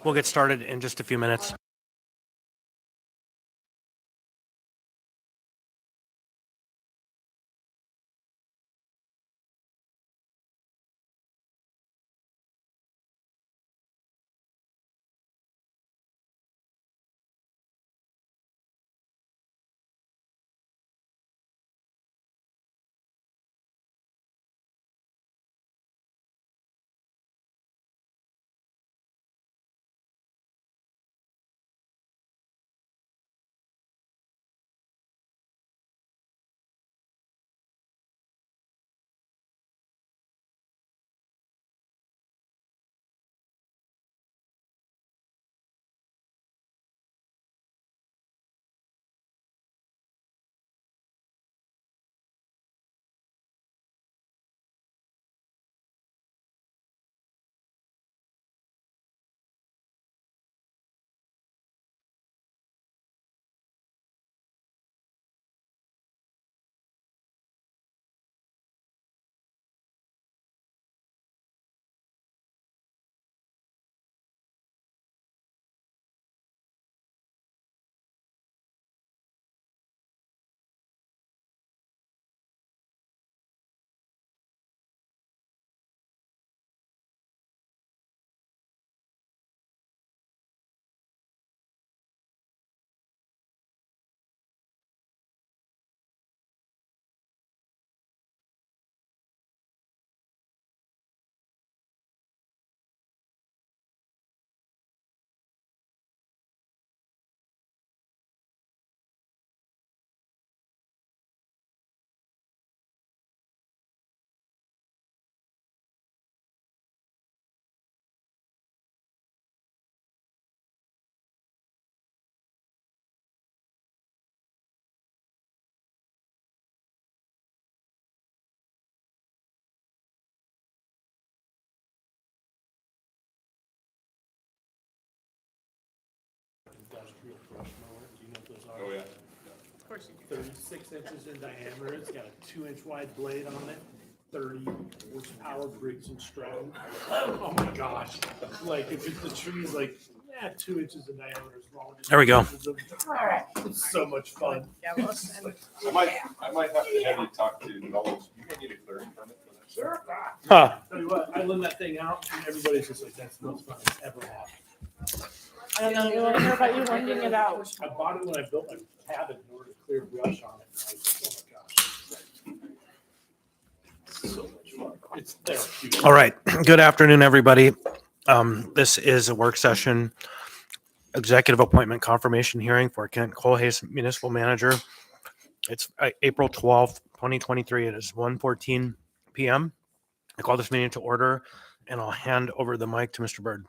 We'll get started in just a few minutes. Oh, yeah. Of course you do. 36 inches in diameter. It's got a 2-inch wide blade on it. 30 horsepower, Briggs and Stratton. Oh my gosh! Like if it's the tree's like 2 inches in diameter as long as There we go. It's so much fun. Yeah, well, and I might have to have you talk to developers. You may need a clearing permit for that. Sure. Huh. Tell you what, I lend that thing out, and everybody's just like, "That's the most fun I've ever had." I don't know, you want to hear about you lending it out. I bought it when I built my cabin in order to clear brush on it. And I was like, oh my gosh, so much fun. It's therapeutic. All right. Good afternoon, everybody. This is a work session executive appointment confirmation hearing for Kent Kohlhase, Municipal Manager. It's April 12th, 2023. It is 1:14 p.m. I call this meeting to order, and I'll hand over the mic to Mr. Bird.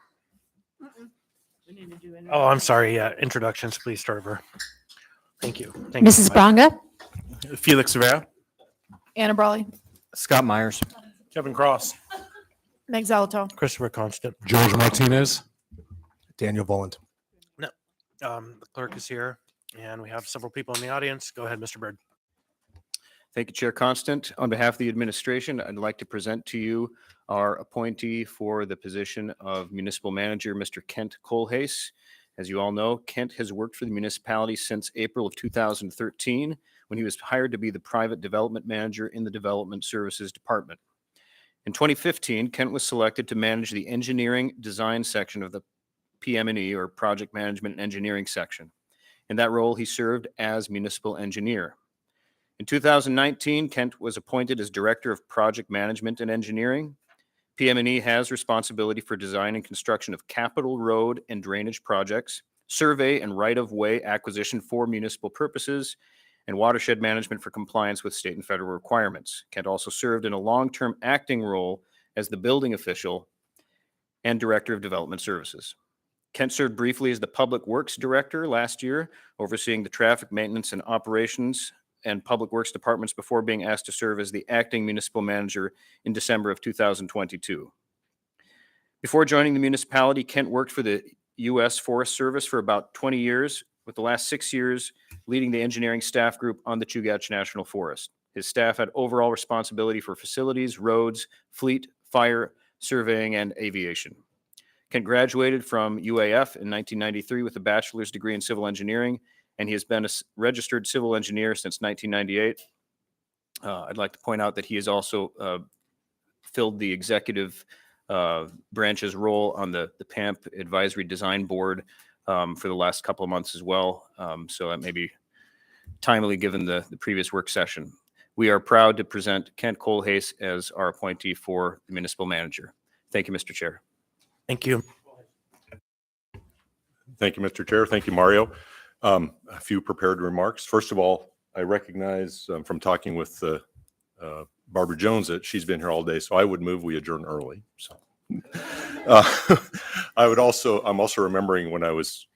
We need to do it. Oh, I'm sorry. Yeah, introductions, please start over. Thank you. Thank you Mrs. so much. Branga, Felix Rivera. Anna Brawley, Scott Myers. Kevin Cross. Meg Zalato. Christopher Constant. George Martinez. Daniel Volant. The clerk is here, and we have several people in the audience. Go ahead, Mr. Bird. Thank you, Chair Constant. On behalf of the administration, I'd like to present to you our appointee for the position of Municipal Manager, Mr. Kent Kohlhase. As you all know, Kent has worked for the municipality since April of 2013, when he was hired to be the Private Development Manager in the Development Services Department. In 2015, Kent was selected to manage the engineering design section of the PM&E, or Project Management and Engineering section. In that role, he served as municipal engineer. In 2019, Kent was appointed as Director of Project Management and Engineering. PM&E has responsibility for design and construction of capital road and drainage projects, survey and right-of-way acquisition for municipal purposes, and watershed management for compliance with state and federal requirements. Kent also served in a long-term acting role as the building official and Director of Development Services. Kent served briefly as the Public Works Director last year, overseeing the traffic maintenance and operations and Public Works departments before being asked to serve as the acting municipal manager in December of 2022. Before joining the municipality, Kent worked for the U.S. Forest Service for about 20 years, with the last 6 years leading the engineering staff group on the Chugach National Forest. His staff had overall responsibility for facilities, roads, fleet, fire, surveying, and aviation. Kent graduated from UAF in 1993 with a bachelor's degree in civil engineering, and he has been a registered civil engineer since 1998. I'd like to point out that he has also filled the executive branch's role on the PAMP Advisory Design Board for the last couple of months as well. So that may be timely given the previous work session. We are proud to present Kent Kohlhase as our appointee for the municipal manager. Thank you, Mr. Chair. Thank you. Thank you, Mr. Chair. Thank you, Mario. A few prepared remarks. First of all, I recognize from talking with Barbara Jones that she's been here all day, so I would move we adjourn early. So I'm also remembering when I was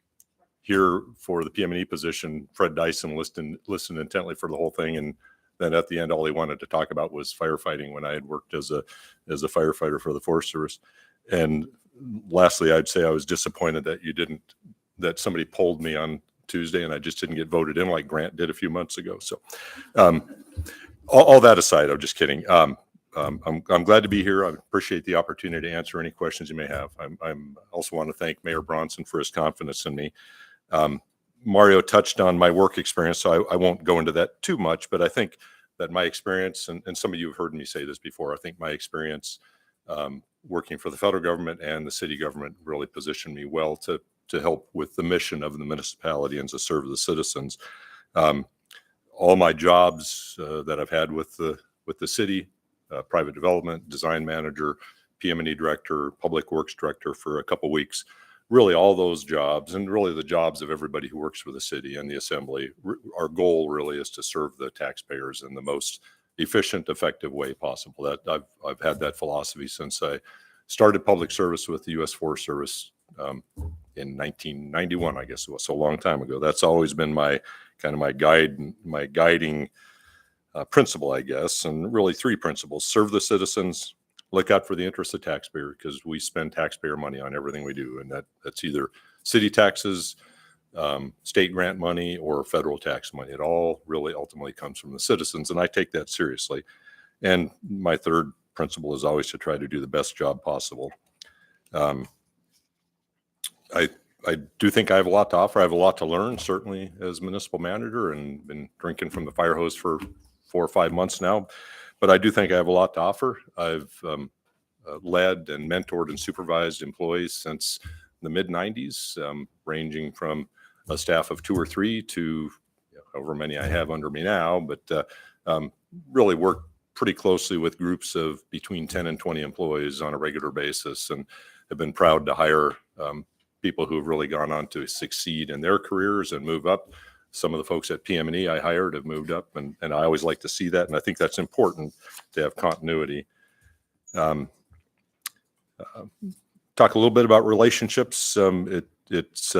here for the PM&E position, Fred Dyson listened intently for the whole thing, and then at the end, all he wanted to talk about was firefighting when I had worked as a firefighter for the Forest Service. And lastly, I'd say I was disappointed that somebody polled me on Tuesday and I just didn't get voted in like Grant did a few months ago. So all that aside, I'm just kidding. I'm glad to be here. I appreciate the opportunity to answer any questions you may have. I'm also want to thank Mayor Bronson for his confidence in me. Mario touched on my work experience, so I won't go into that too much, but I think that my experience, and some of you have heard me say this before, I think my experience working for the federal government and the city government really positioned me well to help with the mission of the municipality and to serve the citizens. All my jobs that I've had with the city, private development, design manager, PM&E director, public works director for a couple weeks, really all those jobs and really the jobs of everybody who works for the city and the assembly, our goal really is to serve the taxpayers in the most efficient, effective way possible. That I've had that philosophy since I started public service with the U.S. Forest Service in 1991, I guess it was, so a long time ago. That's always been my guiding principle, I guess, and really three principles: serve the citizens, look out for the interests of taxpayer, because we spend taxpayer money on everything we do, and that's either city taxes, state grant money, or federal tax money. It all really ultimately comes from the citizens, and I take that seriously. And my third principle is always to try to do the best job possible. I do think I have a lot to offer. I have a lot to learn, certainly as municipal manager, and been drinking from the fire hose for 4 or 5 months now. But I do think I have a lot to offer. I've led and mentored and supervised employees since the mid-90s, ranging from a staff of 2 or 3 to however many I have under me now, but really worked pretty closely with groups of between 10 and 20 employees on a regular basis, and have been proud to hire people who have really gone on to succeed in their careers and move up. Some of the folks at PM&E I hired have moved up, and I always like to see that, and I think that's important to have continuity. Talk a little bit about relationships. It's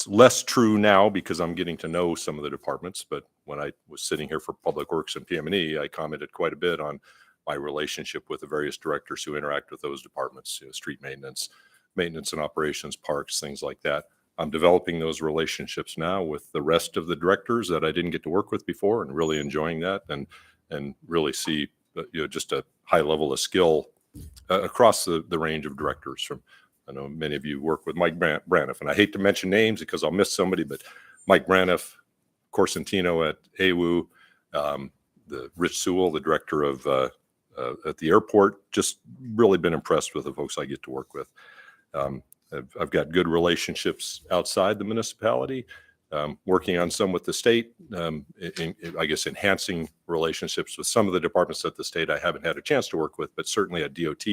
less true now because I'm getting to know some of the departments, but when I was sitting here for Public Works and PM&E, I commented quite a bit on my relationship with the various directors who interact with those departments, street maintenance and operations, parks, things like that. I'm developing those relationships now with the rest of the directors that I didn't get to work with before, and really enjoying that, and really see just a high level of skill across the range of directors. From, I know many of you work with Mike Braniff, and I hate to mention names because I'll miss somebody, but Mike Braniff, Corsentino at AWU, the Rich Sewell, the director of at the airport. Just really been impressed with the folks I get to work with. I've got good relationships outside the municipality, working on some with the state, I guess enhancing relationships with some of the departments at the state I haven't had a chance to work with, but certainly at DOT,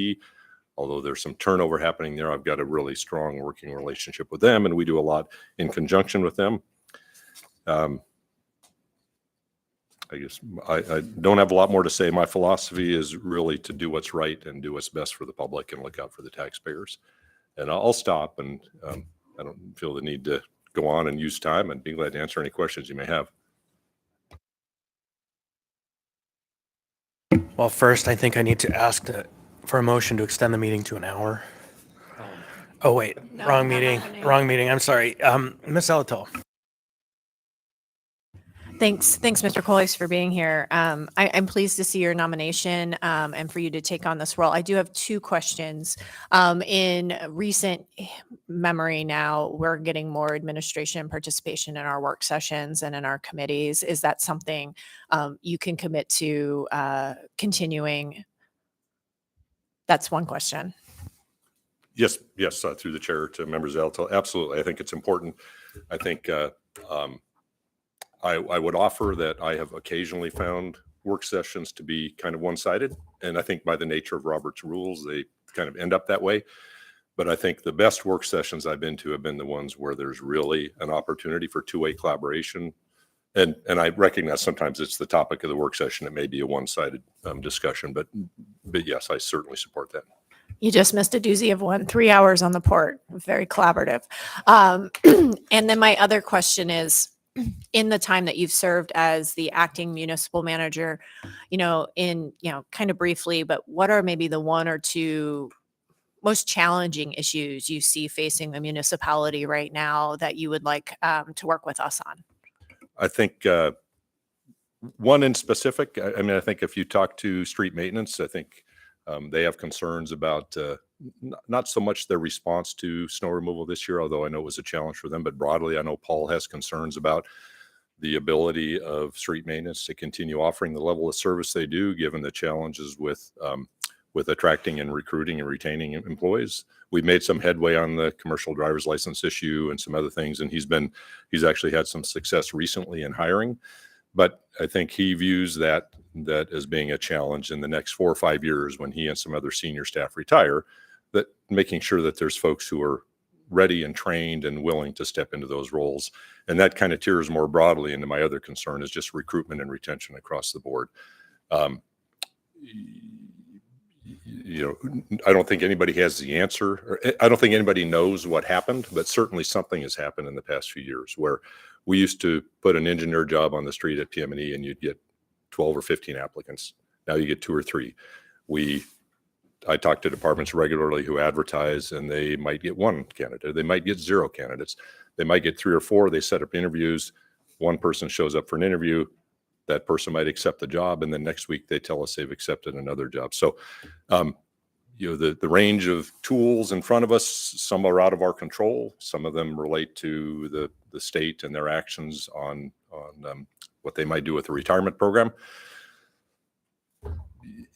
although there's some turnover happening there, I've got a really strong working relationship with them, and we do a lot in conjunction with them. I guess I don't have a lot more to say. My philosophy is really to do what's right and do what's best for the public and look out for the taxpayers. And I'll stop, and I don't feel the need to go on and use time, and be glad to answer any questions you may have. Well, first, I think I need to ask for a motion to extend the meeting to an hour. Oh, wait, No, wrong not meeting, happening. wrong meeting. I'm sorry. Ms. Alato. Thanks, Mr. Kohlhase, for being here. I'm pleased to see your nomination and for you to take on this role. I do have two questions. In recent memory now, we're getting more administration participation in our work sessions and in our committees. Is that something you can commit to continuing? That's one question. Yes, through the chair to members of Alto. Absolutely. I think it's important. I think I would offer that I have occasionally found work sessions to be kind of one-sided. And I think by the nature of Robert's rules, they kind of end up that way. But I think the best work sessions I've been to have been the ones where there's really an opportunity for two-way collaboration. And I recognize sometimes it's the topic of the work session. It may be a one-sided discussion, but yes, I certainly support that. You just missed a doozy of one, 3 hours on the port, very collaborative. And then my other question is, in the time that you've served as the acting municipal manager, kind of briefly, but what are maybe the one or two most challenging issues you see facing the municipality right now that you would like to work with us on? I think one in specific, I think if you talk to street maintenance, I think they have concerns about not so much their response to snow removal this year, although I know it was a challenge for them, but broadly, I know Paul has concerns about the ability of street maintenance to continue offering the level of service they do, given the challenges with attracting and recruiting and retaining employees. We've made some headway on the commercial driver's license issue and some other things, and he's actually had some success recently in hiring. But I think he views that as being a challenge in the next 4 or 5 years when he and some other senior staff retire, that making sure that there's folks who are ready and trained and willing to step into those roles. And that kind of tiers more broadly into my other concern is just recruitment and retention across the board. I don't think anybody has the answer. Or I don't think anybody knows what happened, but certainly something has happened in the past few years where we used to put an engineer job on the street at PM&E and you'd get 12 or 15 applicants. Now you get 2 or 3. I talk to departments regularly who advertise and they might get 1 candidate. They might get 0 candidates. They might get 3 or 4. They set up interviews. 1 person shows up for an interview. That person might accept the job. And then next week they tell us they've accepted another job. So, the range of tools in front of us, some are out of our control. Some of them relate to the state and their actions on what they might do with the retirement program.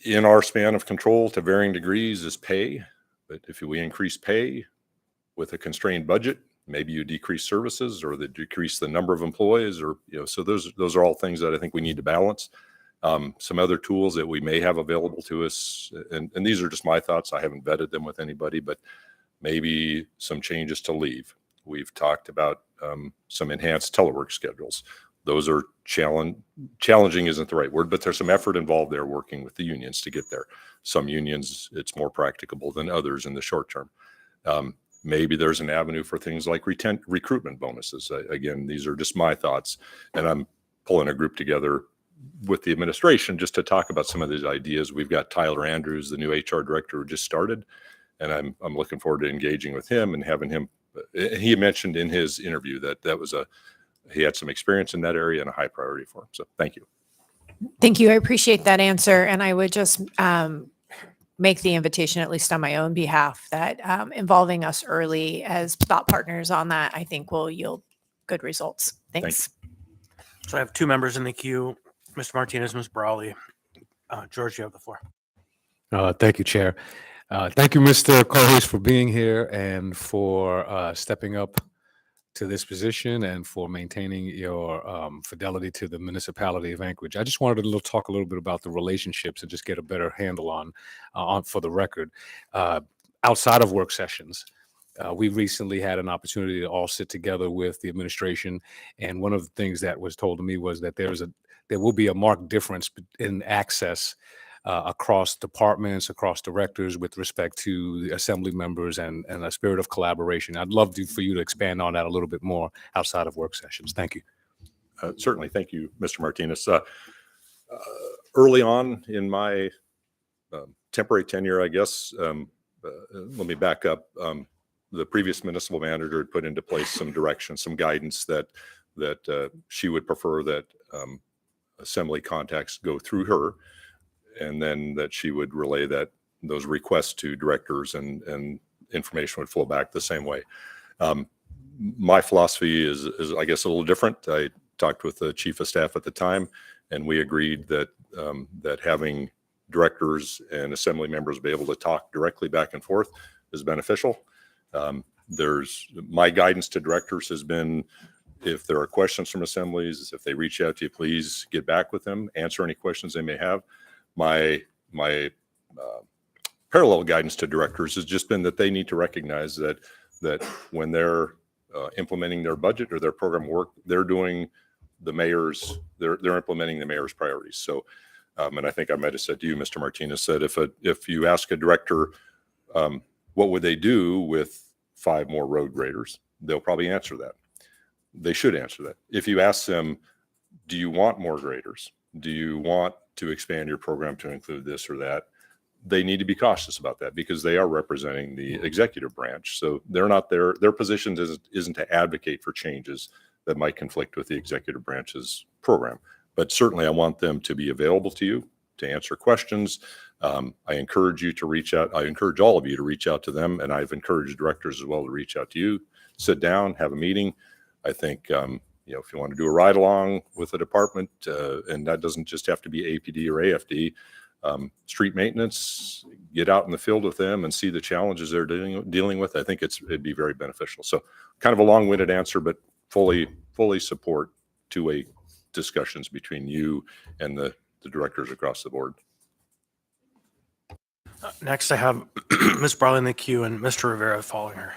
In our span of control to varying degrees is pay. But if we increase pay with a constrained budget, maybe you decrease services or they decrease the number of employees so those are all things that I think we need to balance. Some other tools that we may have available to us, and these are just my thoughts. I haven't vetted them with anybody, but maybe some changes to leave. We've talked about some enhanced telework schedules. Those are challenging isn't the right word, but there's some effort involved there working with the unions to get there. Some unions, it's more practicable than others in the short term. Maybe there's an avenue for things like recruitment bonuses. Again, these are just my thoughts, and I'm pulling a group together with the administration just to talk about some of these ideas. We've got Tyler Andrews, the new HR director who just started, and I'm looking forward to engaging with him and having him. He mentioned in his interview that was he had some experience in that area and a high priority for him. So thank you. Thank you. I appreciate that answer. And I would just make the invitation, at least on my own behalf, that involving us early as thought partners on that, I think will yield good results. Thanks. So I have 2 members in the queue, Mr. Martinez, Ms. Brawley. George, you have the floor. Thank you, Chair. Thank you, Mr. Kohlhase, for being here and for stepping up to this position and for maintaining your fidelity to the municipality of Anchorage. I just wanted to talk a little bit about the relationships and just get a better handle on for the record. Outside of work sessions, we recently had an opportunity to all sit together with the administration, and one of the things that was told to me was that there will be a marked difference in access across departments, across directors with respect to the assembly members and a spirit of collaboration. I'd love for you to expand on that a little bit more outside of work sessions. Thank you. Certainly. Thank you, Mr. Martinez. Early on in my temporary tenure, I guess, let me back up. The previous municipal manager had put into place some direction, some guidance that that she would prefer that assembly contacts go through her, and then that she would relay those requests to directors, and information would flow back the same way. My philosophy is I guess a little different. I talked with the chief of staff at the time, and we agreed that that having directors and assembly members be able to talk directly back and forth is beneficial. My guidance to directors has been, if there are questions from assemblies, if they reach out to you, please get back with them, answer any questions they may have. My parallel guidance to directors has just been that they need to recognize that when they're implementing their budget or their program work, they're doing they're implementing the mayor's priorities. So, and I think I might have said to you, Mr. Martinez, said if you ask a director, what would they do with 5 more road graders, they'll probably answer that. They should answer that. If you ask them, do you want more graders? Do you want to expand your program to include this or that? They need to be cautious about that, because they are representing the executive branch. So they're not their position isn't to advocate for changes that might conflict with the executive branch's program. But certainly I want them to be available to you to answer questions. I encourage you to reach out. I encourage all of you to reach out to them. And I've encouraged directors as well to reach out to you, sit down, have a meeting. I think, if you want to do a ride along with a department, and that doesn't just have to be APD or AFD, street maintenance, get out in the field with them and see the challenges they're dealing with. I think it'd be very beneficial. So kind of a long-winded answer, but fully support two-way discussions between you and the directors across the board. Next, I have Ms. Brawley in the queue and Mr. Rivera following her.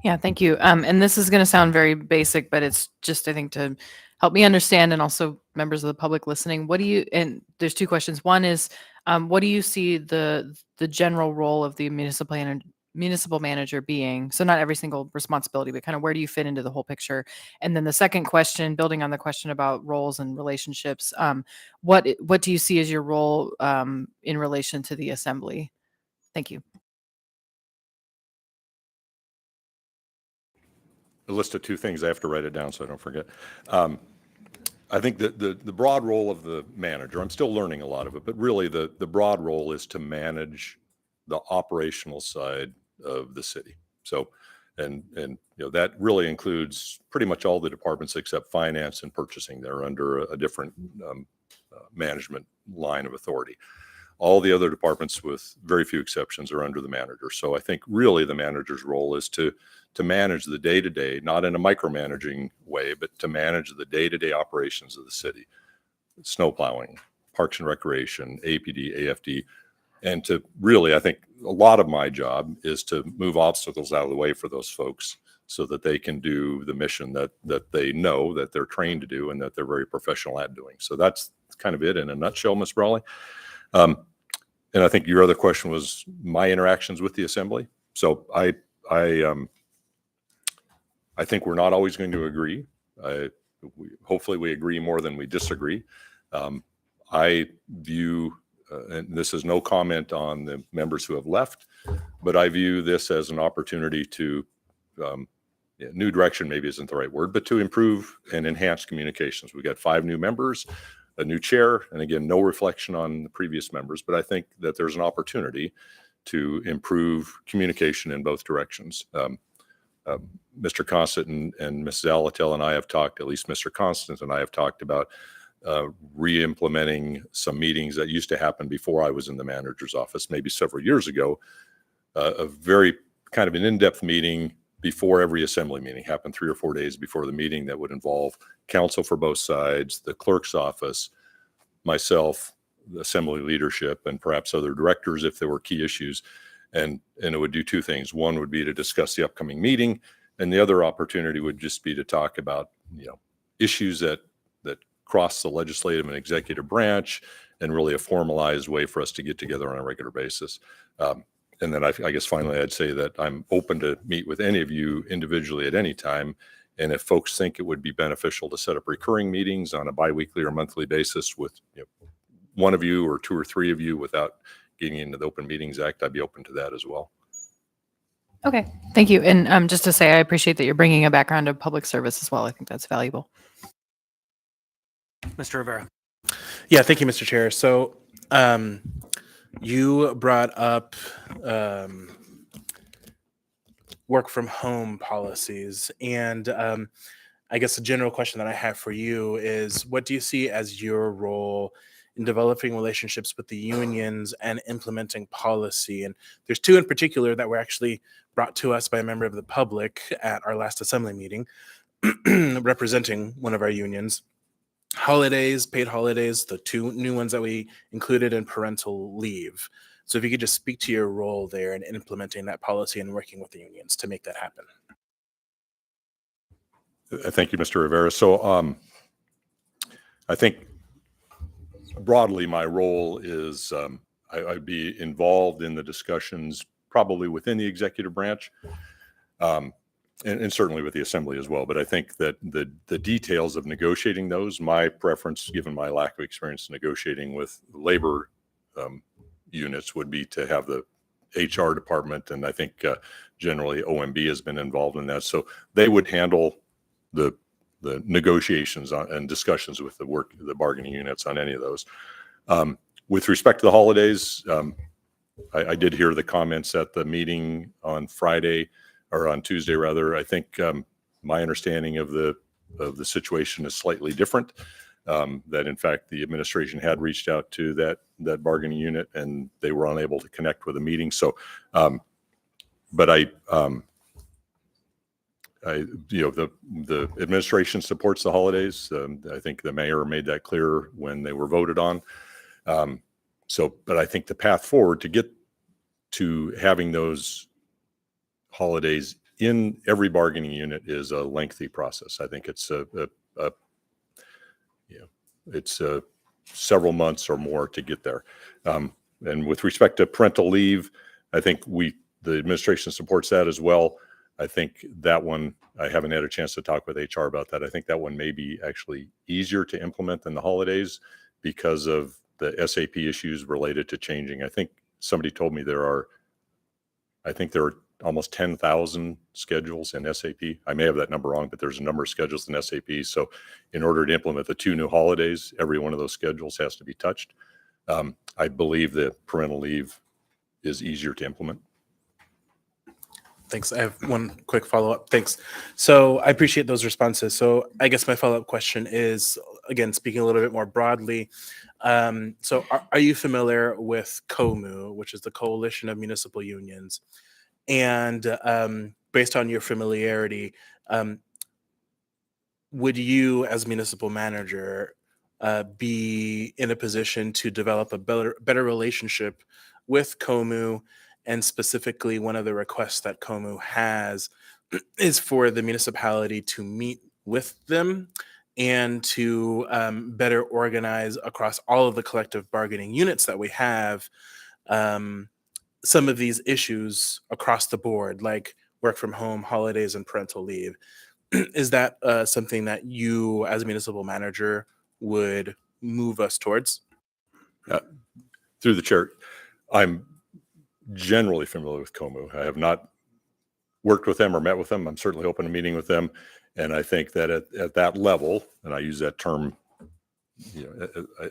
Yeah, thank you. And this is going to sound very basic, but it's just, I think, to help me understand, and also members of the public listening. And there's 2 questions. One is, what do you see the general role of the municipal manager being? So not every single responsibility, but kind of where do you fit into the whole picture? And then the second question, building on the question about roles and relationships, what do you see as your role in relation to the assembly? Thank you. A list of 2 things. I have to write it down so I don't forget. I think that the broad role of the manager, I'm still learning a lot of it, but really the broad role is to manage the operational side of the city. So, and that really includes pretty much all the departments except finance and purchasing. They're under a different management line of authority. All the other departments, with very few exceptions, are under the manager. So I think really the manager's role is to manage the day-to-day, not in a micromanaging way, but to manage the day-to-day operations of the city. Snow plowing, parks and recreation, APD, AFD, and to really, I think a lot of my job is to move obstacles out of the way for those folks so that they can do the mission that they know that they're trained to do and that they're very professional at doing. So that's kind of it in a nutshell, Ms. Brawley. And I think your other question was my interactions with the assembly. So I think we're not always going to agree. Hopefully we agree more than we disagree. I view, and this is no comment on the members who have left, but I view this as an opportunity to, new direction maybe isn't the right word, but to improve and enhance communications. We've got 5 new members, a new chair, and again, no reflection on the previous members, but I think that there's an opportunity to improve communication in both directions. Mr. Constant and Ms. Zalatel and I have talked, at least Mr. Constant and I have talked about re-implementing some meetings that used to happen before I was in the manager's office, maybe several years ago. A very kind of an in-depth meeting before every assembly meeting, happened 3 or 4 days before the meeting, that would involve counsel for both sides, the clerk's office, myself, the assembly leadership, and perhaps other directors if there were key issues. And it would do 2 things. One would be to discuss the upcoming meeting, and the other opportunity would just be to talk about, issues that cross the legislative and executive branch, and really a formalized way for us to get together on a regular basis. And then I guess finally I'd say that I'm open to meet with any of you individually at any time. And if folks think it would be beneficial to set up recurring meetings on a biweekly or monthly basis with one of you or 2 or 3 of you without getting into the Open Meetings Act, I'd be open to that as well. Okay, thank you. And just to say, I appreciate that you're bringing a background of public service as well. I think that's valuable. Mr. Rivera. Yeah, thank you, Mr. Chair. So, you brought up work from home policies, and I guess the general question that I have for you is, what do you see as your role in developing relationships with the unions and implementing policy? And there's two in particular that were actually brought to us by a member of the public at our last assembly meeting, representing one of our unions. Holidays, paid holidays, the two new ones that we included, in parental leave. So if you could just speak to your role there in implementing that policy and working with the unions to make that happen. Thank you, Mr. Rivera. So I think broadly my role is I'd be involved in the discussions probably within the executive branch, and certainly with the assembly as well. But I think that the details of negotiating those, my preference, given my lack of experience negotiating with labor units, would be to have the HR department, and I think generally OMB has been involved in that. So they would handle the negotiations and discussions with the bargaining units on any of those. With respect to the holidays, I did hear the comments at the meeting on Friday, or on Tuesday rather. I think my understanding of the situation is slightly different. That in fact the administration had reached out to that bargaining unit and they were unable to connect with a meeting. So, but the administration supports the holidays. I think the mayor made that clear when they were voted on. But I think the path forward to get to having those holidays in every bargaining unit is a lengthy process. I think it's it's several months or more to get there. And with respect to parental leave, I think the administration supports that as well. I think that one, I haven't had a chance to talk with HR about that. I think that one may be actually easier to implement than the holidays because of the SAP issues related to changing. I think somebody told me there are almost 10,000 schedules in SAP. I may have that number wrong, but there's a number of schedules in SAP. So in order to implement the two new holidays, every one of those schedules has to be touched. I believe that parental leave is easier to implement. Thanks. I have one quick follow-up. Thanks. So I appreciate those responses. So I guess my follow-up question is, again, speaking a little bit more broadly, so are you familiar with COMU, which is the Coalition of Municipal Unions? And based on your familiarity, would you, as municipal manager, be in a position to develop a better relationship with COMU? And specifically, one of the requests that COMU has is for the municipality to meet with them and to better organize across all of the collective bargaining units that we have some of these issues across the board, like work from home, holidays, and parental leave. Is that something that you, as a municipal manager, would move us towards? Through the chair, I'm generally familiar with COMU. I have not worked with them or met with them. I'm certainly open to meeting with them. And I think that at that level, and I use that term,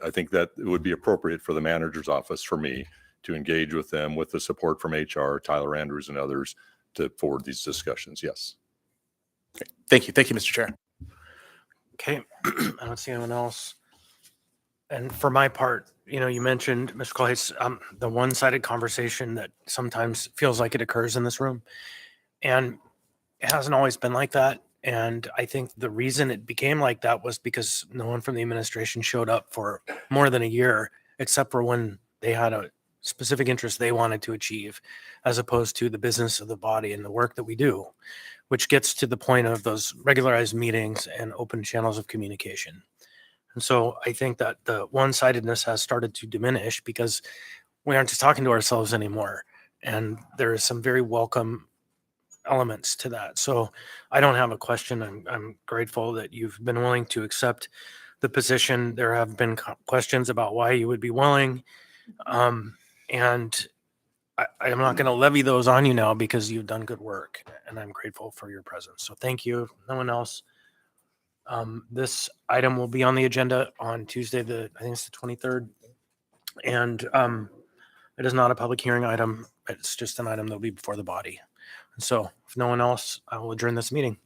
I think that it would be appropriate for the manager's office, for me, to engage with them with the support from HR, Tyler Andrews and others, to forward these discussions. Yes. Okay. Thank you. Thank you, Mr. Chair. Okay. I don't see anyone else. And for my part, you mentioned, Mr. Kohlhase, the one-sided conversation that sometimes feels like it occurs in this room. And it hasn't always been like that. And I think the reason it became like that was because no one from the administration showed up for more than a year, except for when they had a specific interest they wanted to achieve, as opposed to the business of the body and the work that we do, which gets to the point of those regularized meetings and open channels of communication. And so I think that the one-sidedness has started to diminish because we aren't just talking to ourselves anymore. And there is some very welcome elements to that. So I don't have a question. I'm grateful that you've been willing to accept the position. There have been questions about why you would be willing. And I am not going to levy those on you now because you've done good work, and I'm grateful for your presence. So thank you. No one else. This item will be on the agenda on Tuesday, I think it's the 23rd. And it is not a public hearing item. It's just an item that'll be before the body. So if no one else, I will adjourn this meeting.